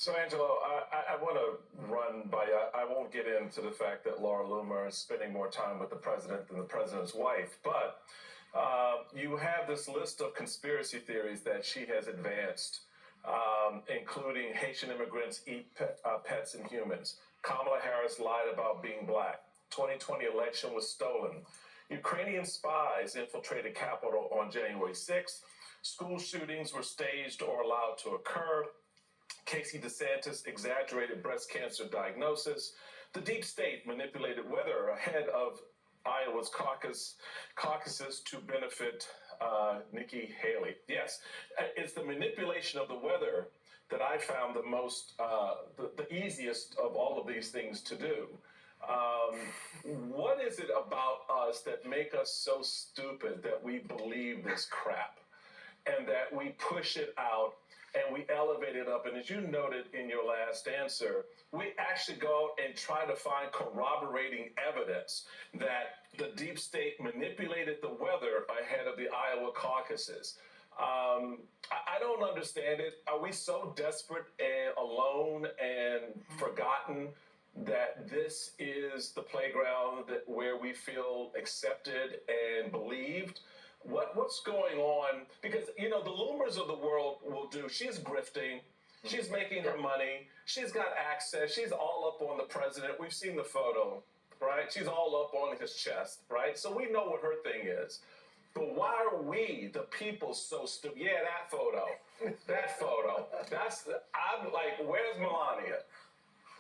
So, Angelo, I want to run by you. I won't get into the fact that Laura Loomer is spending more time with the president than the president's wife, but you have this list of conspiracy theories that she has advanced, including Haitian immigrants eat pets and humans. Kamala Harris lied about being black. 2020 election was stolen. Ukrainian spies infiltrated Capitol on January 6th. School shootings were staged or allowed to occur. Casey DeSantis exaggerated breast cancer diagnosis. The deep state manipulated weather ahead of Iowa's caucuses to benefit Nikki Haley. Yes, it's the manipulation of the weather that I found the most, the easiest of all of these things to do. What is it about us that make us so stupid that we believe this crap and that we push it out and we elevate it up? And as you noted in your last answer, we actually go out and try to find corroborating evidence that the deep state manipulated the weather ahead of the Iowa caucuses. I don't understand it. Are we so desperate and alone and forgotten that this is the playground where we feel accepted and believed? What's going on? Because, you know, the Loomers of the world will do, she's grifting, she's making her money, she's got access, she's all up on the president. We've seen the photo, right? She's all up on his chest, right? So we know what her thing is. But why are we, the people, so stupid? Yeah, that photo. I'm like, where's Melania?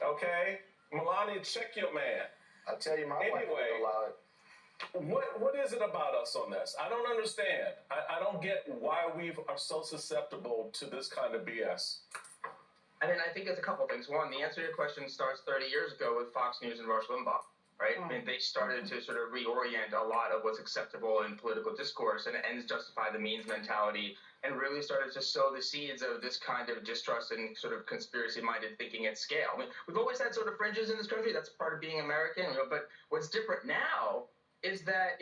Okay? Melania, check your man. I'll tell you, my wife would allow it. What is it about us on this? I don't understand. I don't get why we are so susceptible to this kind of BS. I mean, I think it's a couple things. One, the answer to your question starts 30 years ago with Fox News and Rush Limbaugh, right? I mean, they started to sort of reorient a lot of what's acceptable in political discourse, and ends justify the means mentality, and really started to sow the seeds of this kind of distrust and sort of conspiracy-minded thinking at scale. I mean, we've always had sort of fringes in this country. That's part of being American, you know, but what's different now is that,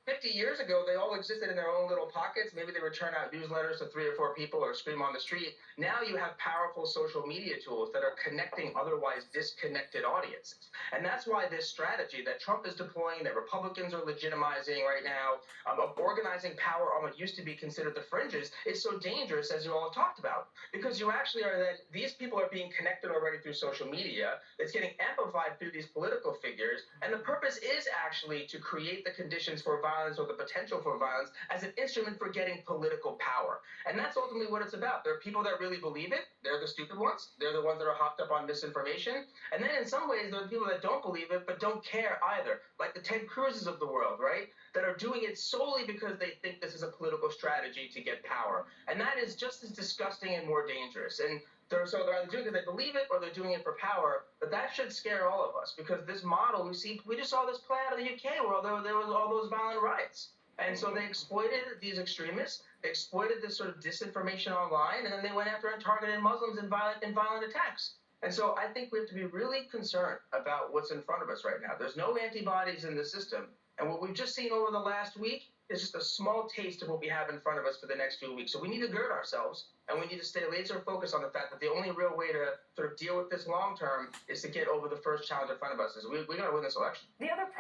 50 years ago, they all existed in their own little pockets. Maybe they would churn out newsletters to 3 or 4 people or scream on the street. Now you have powerful social media tools that are connecting otherwise disconnected audiences. And that's why this strategy that Trump is deploying, that Republicans are legitimizing right now, of organizing power on what used to be considered the fringes, is so dangerous, as you all have talked about. Because you actually are that these people are being connected already through social media. It's getting amplified through these political figures. And the purpose is actually to create the conditions for violence or the potential for violence as an instrument for getting political power. And that's ultimately what it's about. There are people that really believe it. They're the stupid ones. They're the ones that are hopped up on misinformation. And then in some ways, there are people that don't believe it but don't care either, like the Ted Cruz's of the world, right? That are doing it solely because they think this is a political strategy to get power. And that is just as disgusting and more dangerous. And they're either doing it because they believe it or they're doing it for power. But that should scare all of us, because this model, we just saw this play out of the UK where there was all those violent riots. And so they exploited these extremists, they exploited this sort of disinformation online, and then they went after and targeted Muslims in violent attacks. And so I think we have to be really concerned about what's in front of us right now. There's no antibodies in the system. And what we've just seen over the last week is just a small taste of what we have in front of us for the next few weeks. So we need to gird ourselves, and we need to stay laser focused on the fact that the only real way to sort of deal with this long term is to get over the first challenge in front of us. Is we got to win this election. The other